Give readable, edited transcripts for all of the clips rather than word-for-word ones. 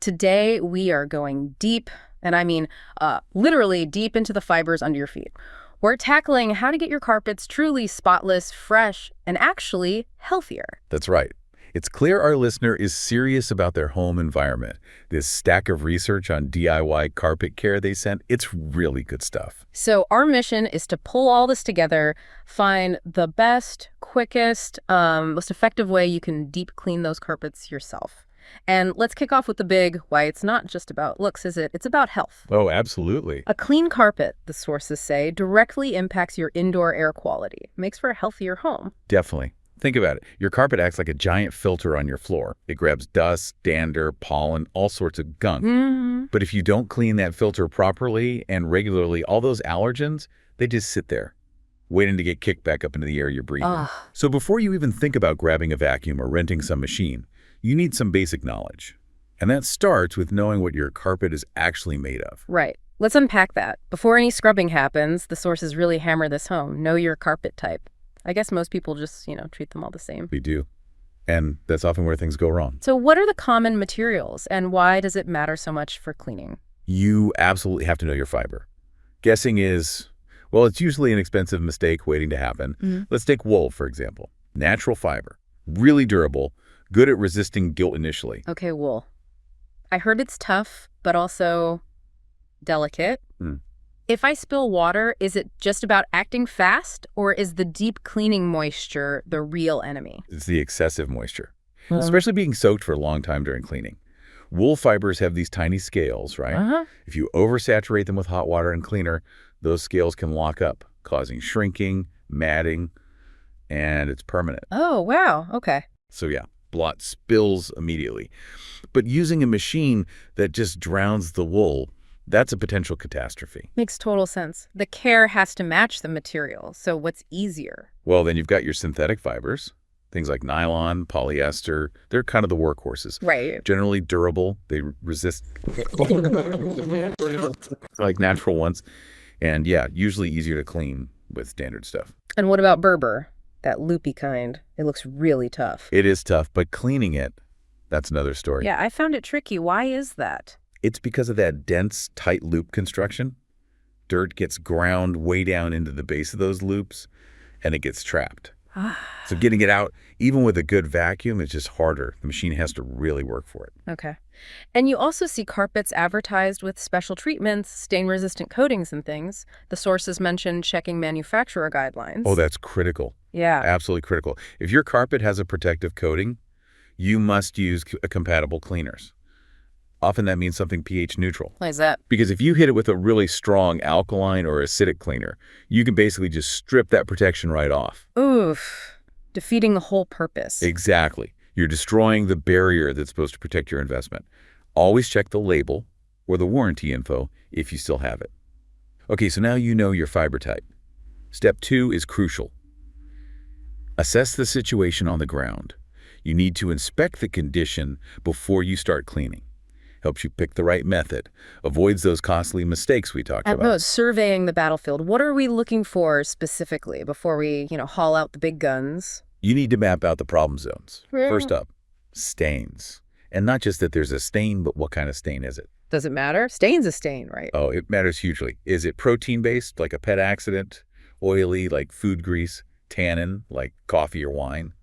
Today, we are going deep, and I mean literally deep into the fibers under your feet. We're tackling how to get your carpets truly spotless, fresh, and actually healthier. That's right. It's clear our listener is serious about their home environment. This stack of research on DIY carpet care they sent, it's really good stuff. So our mission is to pull all this together, find the best, quickest, most effective way you can deep clean those carpets yourself. And let's kick off with the big why it's not just about looks, is it? It's about health. Oh, absolutely. A clean carpet, the sources say, directly impacts your indoor air quality, makes for a healthier home. Definitely. Think about it. Your carpet acts like a giant filter on your floor. It grabs dust, dander, pollen, all sorts of gunk. But if you don't clean that filter properly and regularly, all those allergens, they just sit there, waiting to get kicked back up into the air you're breathing. So before you even think about grabbing a vacuum or renting some machine, you need some basic knowledge. And that starts with knowing what your carpet is actually made of. Right. Let's unpack that. Before any scrubbing happens, the sources really hammer this home. Know your carpet type. I guess most people just, treat them all the same. We do. And that's often where things go wrong. So what are the common materials, and why does it matter so much for cleaning? You absolutely have to know your fiber. Guessing is, well, it's usually an expensive mistake waiting to happen. Let's take wool, for example. Natural fiber, really durable, good at resisting guilt initially. Okay, wool. I heard it's tough, but also delicate. If I spill water, is it just about acting fast, or is the deep cleaning moisture the real enemy? It's the excessive moisture, especially being soaked for a long time during cleaning. Wool fibers have these tiny scales, right? If you oversaturate them with hot water and cleaner, those scales can lock up, causing shrinking, matting, and it's permanent. Oh, wow. Okay. So yeah, blot spills immediately. But using a machine that just drowns the wool, that's a potential catastrophe. Makes total sense. The care has to match the material, so what's easier? Well, then you've got your synthetic fibers, things like nylon, polyester. They're kind of the workhorses. Right. Generally durable. They resist like natural ones. And yeah, usually easier to clean with standard stuff. And what about Berber? That loopy kind. It looks really tough. It is tough, but cleaning it, that's another story. Yeah, I found it tricky. Why is that? It's because of that dense, tight loop construction. Dirt gets ground way down into the base of those loops, and it gets trapped. So getting it out, even with a good vacuum, is just harder. The machine has to really work for it. Okay. And you also see carpets advertised with special treatments, stain-resistant coatings and things. The sources mention checking manufacturer guidelines. Oh, that's critical. Yeah. Absolutely critical. If your carpet has a protective coating, you must use compatible cleaners. Often that means something pH neutral. Why is that? Because if you hit it with a really strong alkaline or acidic cleaner, you can basically just strip that protection right off. Oof. Defeating the whole purpose. Exactly. You're destroying the barrier that's supposed to protect your investment. Always check the label or the warranty info if you still have it. Okay, so now you know your fiber type. Step 2 is crucial. Assess the situation on the ground. You need to inspect the condition before you start cleaning. Helps you pick the right method, avoids those costly mistakes we talked about. Surveying the battlefield, what are we looking for specifically before we, haul out the big guns? You need to map out the problem zones. First up, stains. And not just that there's a stain, but what kind of stain is it? Does it matter? Stain's a stain, right? Oh, it matters hugely. Is it protein-based, like a pet accident? Oily, like food grease? Tannin, like coffee or wine?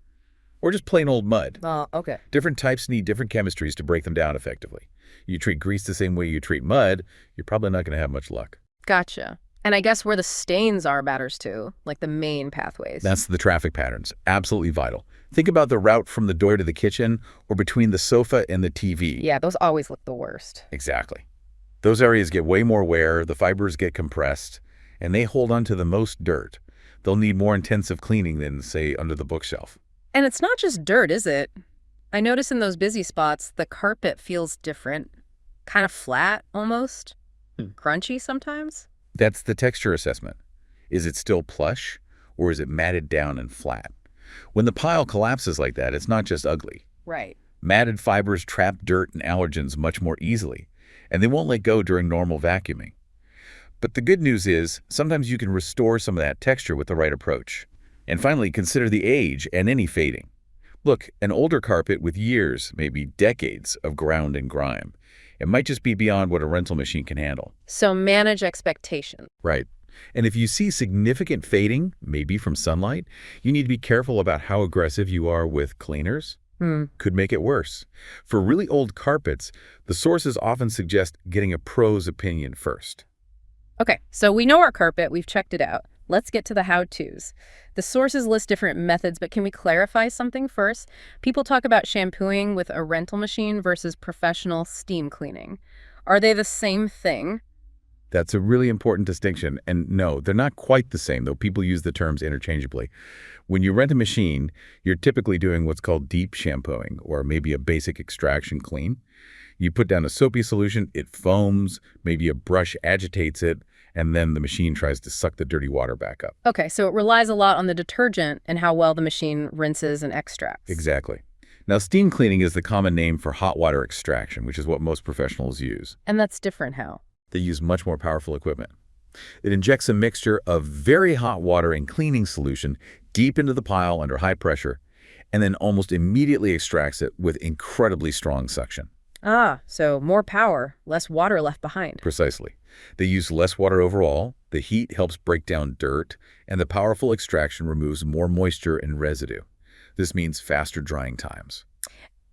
Or just plain old mud? Oh, okay. Different types need different chemistries to break them down effectively. You treat grease the same way you treat mud, you're probably not going to have much luck. Gotcha. And I guess where the stains are matters too, like the main pathways. That's the traffic patterns. Absolutely vital. Think about the route from the door to the kitchen or between the sofa and the TV. Yeah, those always look the worst. Exactly. Those areas get way more wear, the fibers get compressed, and they hold on to the most dirt. They'll need more intensive cleaning than, say, under the bookshelf. And it's not just dirt, is it? I notice in those busy spots, the carpet feels different, kind of flat almost, crunchy sometimes. That's the texture assessment. Is it still plush, or is it matted down and flat? When the pile collapses like that, it's not just ugly. Right. Matted fibers trap dirt and allergens much more easily, and they won't let go during normal vacuuming. But the good news is, sometimes you can restore some of that texture with the right approach. And finally, consider the age and any fading. Look, an older carpet with years, maybe decades, of ground and grime. It might just be beyond what a rental machine can handle. So manage expectations. Right. And if you see significant fading, maybe from sunlight, you need to be careful about how aggressive you are with cleaners. Could make it worse. For really old carpets, the sources often suggest getting a pro's opinion first. Okay, so we know our carpet, we've checked it out. Let's get to the how-tos. The sources list different methods, but can we clarify something first? People talk about shampooing with a rental machine versus professional steam cleaning. Are they the same thing? That's a really important distinction. And no, they're not quite the same, though people use the terms interchangeably. When you rent a machine, you're typically doing what's called deep shampooing, or maybe a basic extraction clean. You put down a soapy solution, it foams, maybe a brush agitates it, and then the machine tries to suck the dirty water back up. Okay, so it relies a lot on the detergent and how well the machine rinses and extracts. Exactly. Now, steam cleaning is the common name for hot water extraction, which is what most professionals use. And that's different how? They use much more powerful equipment. It injects a mixture of very hot water and cleaning solution deep into the pile under high pressure, and then almost immediately extracts it with incredibly strong suction. Ah, so more power, less water left behind. Precisely. They use less water overall, the heat helps break down dirt, and the powerful extraction removes more moisture and residue. This means faster drying times.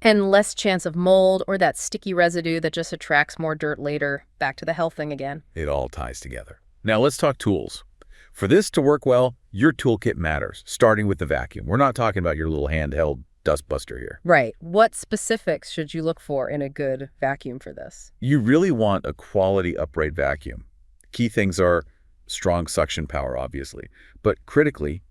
And less chance of mold or that sticky residue that just attracts more dirt later. Back to the health thing again. It all ties together. Now let's talk tools. For this to work well, your toolkit matters, starting with the vacuum. We're not talking about your little handheld dustbuster here. Right. What specifics should you look for in a good vacuum for this? You really want a quality upright vacuum. Key things are strong suction power, obviously, but critically,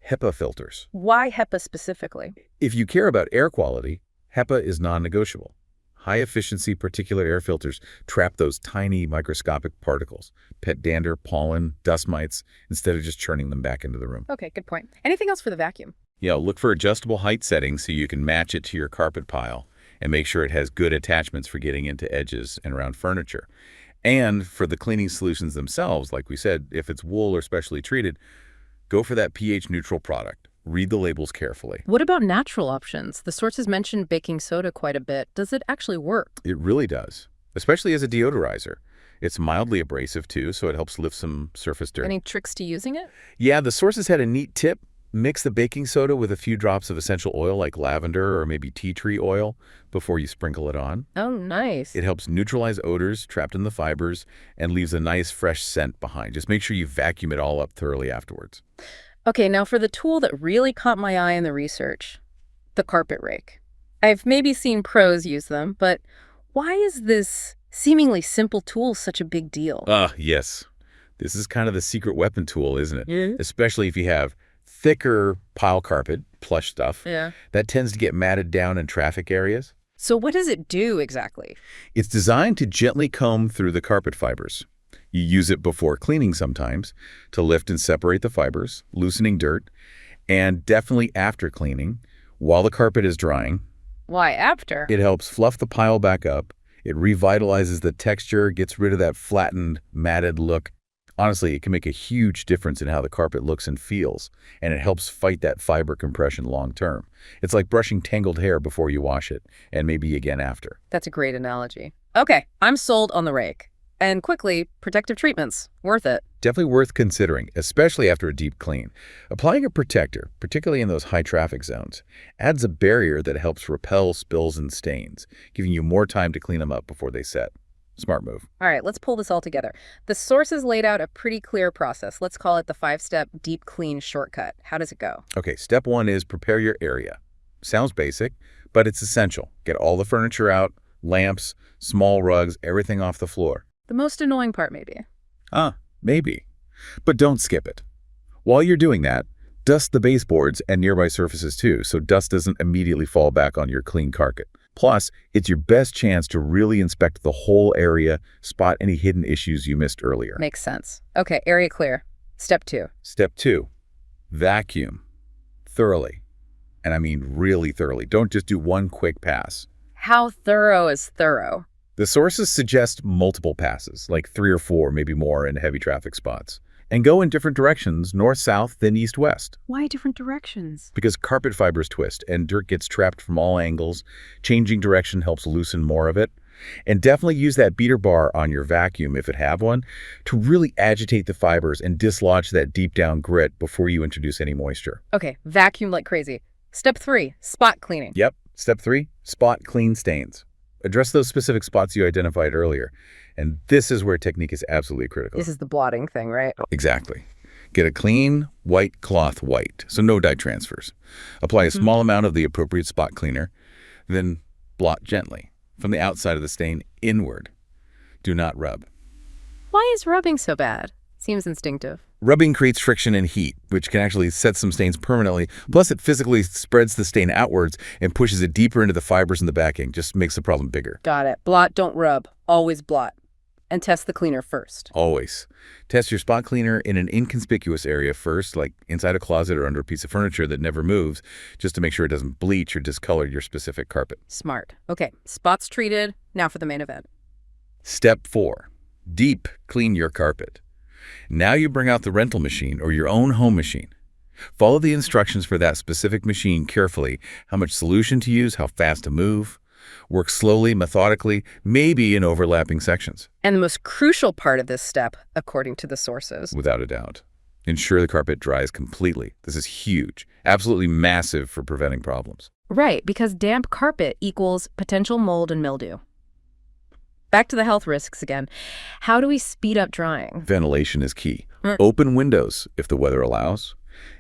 HEPA filters. Why HEPA specifically? If you care about air quality, HEPA is non-negotiable. High-efficiency particulate air filters trap those tiny microscopic particles, pet dander, pollen, dust mites, instead of just churning them back into the room. Okay, good point. Anything else for the vacuum? Yeah, look for adjustable height settings so you can match it to your carpet pile, and make sure it has good attachments for getting into edges and around furniture. And for the cleaning solutions themselves, like we said, if it's wool or specially treated, go for that pH-neutral product. Read the labels carefully. What about natural options? The sources mentioned baking soda quite a bit. Does it actually work? It really does, especially as a deodorizer. It's mildly abrasive too, so it helps lift some surface dirt. Any tricks to using it? Yeah, the sources had a neat tip. Mix the baking soda with a few drops of essential oil like lavender or maybe tea tree oil before you sprinkle it on. Oh, nice. It helps neutralize odors trapped in the fibers and leaves a nice fresh scent behind. Just make sure you vacuum it all up thoroughly afterwards. Okay, now for the tool that really caught my eye in the research, the carpet rake. I've maybe seen pros use them, but why is this seemingly simple tool such a big deal? Yes. This is kind of the secret weapon tool, isn't it? Yeah. Especially if you have thicker pile carpet, plush stuff, Yeah. that tends to get matted down in traffic areas. So what does it do exactly? It's designed to gently comb through the carpet fibers. You use it before cleaning sometimes to lift and separate the fibers, loosening dirt, and definitely after cleaning, while the carpet is drying. Why after? It helps fluff the pile back up. It revitalizes the texture, gets rid of that flattened, matted look. Honestly, it can make a huge difference in how the carpet looks and feels, and it helps fight that fiber compression long term. It's like brushing tangled hair before you wash it, and maybe again after. That's a great analogy. Okay, I'm sold on the rake. And quickly, protective treatments. Worth it. Definitely worth considering, especially after a deep clean. Applying a protector, particularly in those high traffic zones, adds a barrier that helps repel spills and stains, giving you more time to clean them up before they set. Smart move. All right, let's pull this all together. The sources laid out a pretty clear process. Let's call it the 5-step deep clean shortcut. How does it go? Okay, step 1 is prepare your area. Sounds basic, but it's essential. Get all the furniture out, lamps, small rugs, everything off the floor. The most annoying part, maybe. Maybe. But don't skip it. While you're doing that, dust the baseboards and nearby surfaces too, so dust doesn't immediately fall back on your clean carpet. Plus, it's your best chance to really inspect the whole area, spot any hidden issues you missed earlier. Makes sense. Okay, area clear. Step 2. Step 2, vacuum. Thoroughly. And I mean really thoroughly. Don't just do one quick pass. How thorough is thorough? The sources suggest multiple passes, like 3 or 4, maybe more in heavy traffic spots. And go in different directions, north-south, then east-west. Why different directions? Because carpet fibers twist and dirt gets trapped from all angles. Changing direction helps loosen more of it. And definitely use that beater bar on your vacuum, if it have one, to really agitate the fibers and dislodge that deep down grit before you introduce any moisture. Okay, vacuum like crazy. Step 3, spot cleaning. Yep. Step 3, spot clean stains. Address those specific spots you identified earlier. And this is where technique is absolutely critical. This is the blotting thing, right? Exactly. Get a clean, white cloth white, so no dye transfers. Apply a small amount of the appropriate spot cleaner, then blot gently from the outside of the stain inward. Do not rub. Why is rubbing so bad? Seems instinctive. Rubbing creates friction and heat, which can actually set some stains permanently. Plus, it physically spreads the stain outwards and pushes it deeper into the fibers in the backing. Just makes the problem bigger. Got it. Blot, don't rub. Always blot. And test the cleaner first. Always. Test your spot cleaner in an inconspicuous area first, like inside a closet or under a piece of furniture that never moves, just to make sure it doesn't bleach or discolor your specific carpet. Smart. Okay, spots treated. Now for the main event. Step 4. Deep clean your carpet. Now you bring out the rental machine or your own home machine. Follow the instructions for that specific machine carefully, how much solution to use, how fast to move. Work slowly, methodically, maybe in overlapping sections. And the most crucial part of this step, according to the sources. Without a doubt. Ensure the carpet dries completely. This is huge, absolutely massive for preventing problems. Right, because damp carpet equals potential mold and mildew. Back to the health risks again. How do we speed up drying? Ventilation is key. Open windows if the weather allows.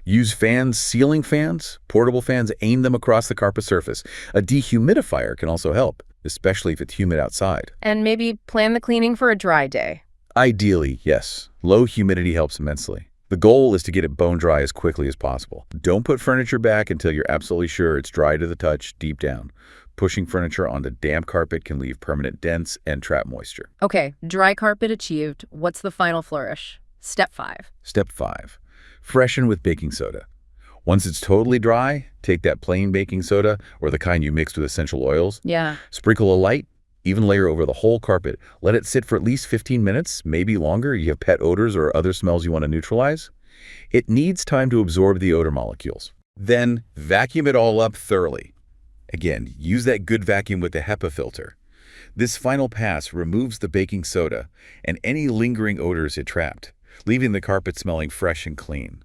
Use fans, ceiling fans, portable fans, aim them across the carpet surface. A dehumidifier can also help, especially if it's humid outside. And maybe plan the cleaning for a dry day. Ideally, yes. Low humidity helps immensely. The goal is to get it bone dry as quickly as possible. Don't put furniture back until you're absolutely sure it's dry to the touch deep down. Pushing furniture onto damp carpet can leave permanent dents and trap moisture. Okay, dry carpet achieved. What's the final flourish? Step 5. Step 5. Freshen with baking soda. Once it's totally dry, take that plain baking soda or the kind you mixed with essential oils. Yeah. Sprinkle a light, even layer over the whole carpet. Let it sit for at least 15 minutes, maybe longer. You have pet odors or other smells you want to neutralize. It needs time to absorb the odor molecules. Then vacuum it all up thoroughly. Again, use that good vacuum with the HEPA filter. This final pass removes the baking soda and any lingering odors it trapped, leaving the carpet smelling fresh and clean.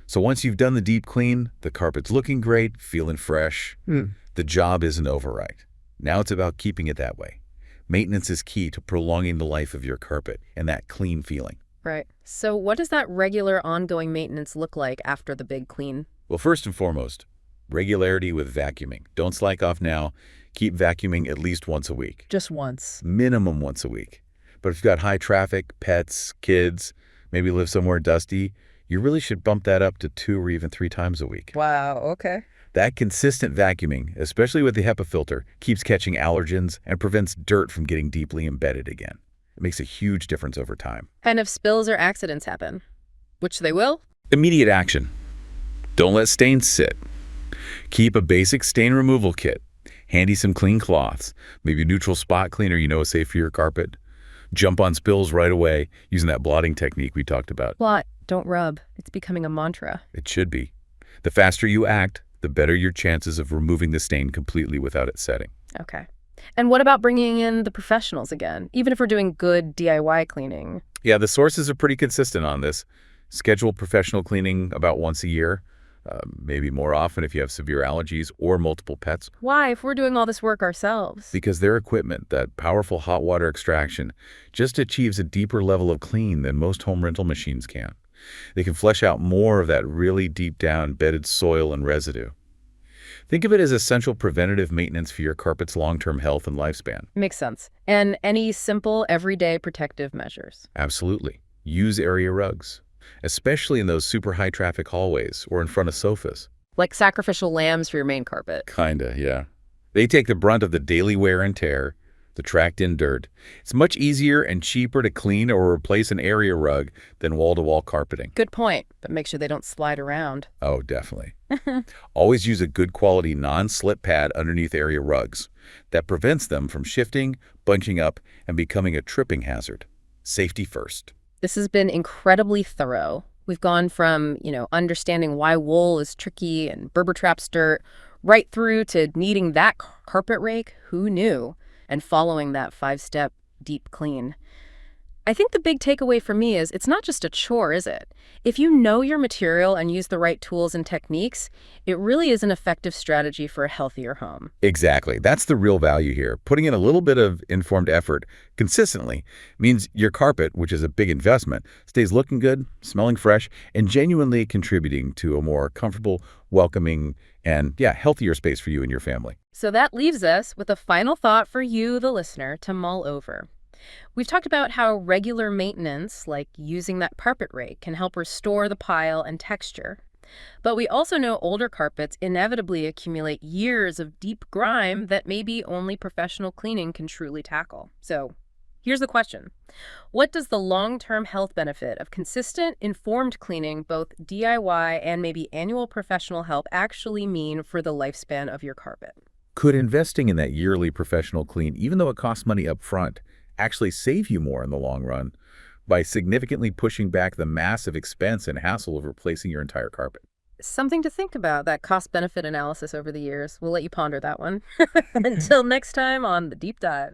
So once you've done the deep clean, the carpet's looking great, feeling fresh. The job isn't over right. Now it's about keeping it that way. Maintenance is key to prolonging the life of your carpet and that clean feeling. Right. So what does that regular ongoing maintenance look like after the big clean? Well, first and foremost, regularity with vacuuming. Don't slack off now. Keep vacuuming at least once a week. Just once. Minimum once a week. But if you've got high traffic, pets, kids, maybe live somewhere dusty, you really should bump that up to 2 or even 3 times a week. Wow, okay. That consistent vacuuming, especially with the HEPA filter, keeps catching allergens and prevents dirt from getting deeply embedded again. It makes a huge difference over time. And if spills or accidents happen, which they will? Immediate action. Don't let stains sit. Keep a basic stain removal kit. Handy some clean cloths, maybe a neutral spot cleaner you know is safe for your carpet. Jump on spills right away using that blotting technique we talked about. Blot, don't rub. It's becoming a mantra. It should be. The faster you act, the better your chances of removing the stain completely without it setting. Okay. And what about bringing in the professionals again, even if we're doing good DIY cleaning? Yeah, the sources are pretty consistent on this. Schedule professional cleaning about once a year, maybe more often if you have severe allergies or multiple pets. Why, if we're doing all this work ourselves? Because their equipment, that powerful hot water extraction, just achieves a deeper level of clean than most home rental machines can. They can flush out more of that really deep down bedded soil and residue. Think of it as essential preventative maintenance for your carpet's long-term health and lifespan. Makes sense. And any simple, everyday protective measures? Absolutely. Use area rugs, especially in those super high-traffic hallways or in front of sofas. Like sacrificial lambs for your main carpet. Kinda, yeah. They take the brunt of the daily wear and tear, the tracked-in dirt. It's much easier and cheaper to clean or replace an area rug than wall-to-wall carpeting. Good point, but make sure they don't slide around. Oh, definitely. Always use a good quality non-slip pad underneath area rugs. That prevents them from shifting, bunching up, and becoming a tripping hazard. Safety first. This has been incredibly thorough. We've gone from, understanding why wool is tricky and Berber traps dirt, right through to needing that carpet rake, who knew, and following that 5-step deep clean. I think the big takeaway for me is it's not just a chore, is it? If you know your material and use the right tools and techniques, it really is an effective strategy for a healthier home. Exactly. That's the real value here. Putting in a little bit of informed effort consistently means your carpet, which is a big investment, stays looking good, smelling fresh, and genuinely contributing to a more comfortable, welcoming, and healthier space for you and your family. So that leaves us with a final thought for you, the listener, to mull over. We've talked about how regular maintenance, like using that carpet rake, can help restore the pile and texture. But we also know older carpets inevitably accumulate years of deep grime that maybe only professional cleaning can truly tackle. So here's the question. What does the long-term health benefit of consistent, informed cleaning, both DIY and maybe annual professional help, actually mean for the lifespan of your carpet? Could investing in that yearly professional clean, even though it costs money up front, actually save you more in the long run by significantly pushing back the massive expense and hassle of replacing your entire carpet? Something to think about, that cost-benefit analysis over the years. We'll let you ponder that one. Until next time on The Deep Dive.